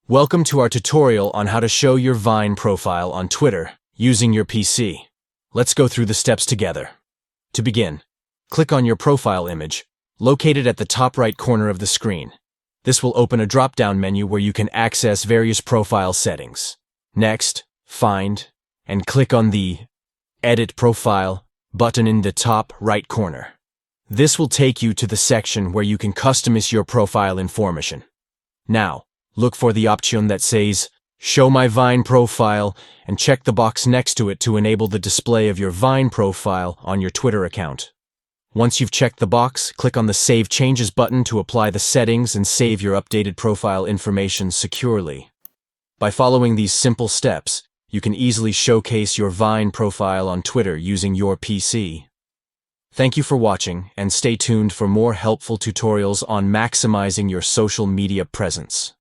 Welcome to our tutorial on how to show your Vine profile on Twitter using your PC. Let's go through the steps together. To begin, click on your profile image, located at the top right corner of the screen. This will open a drop-down menu where you can access various profile settings. Next, find and click on the Edit Profile button in the top right corner. This will take you to the section where you can customize your profile information. Now, look for the option that says, Show my Vine profile, and check the box next to it to enable the display of your Vine profile on your Twitter account. Once you've checked the box, click on the Save Changes button to apply the settings and save your updated profile information securely. By following these simple steps, you can easily showcase your Vine profile on Twitter using your PC. Thank you for watching, and stay tuned for more helpful tutorials on maximizing your social media presence.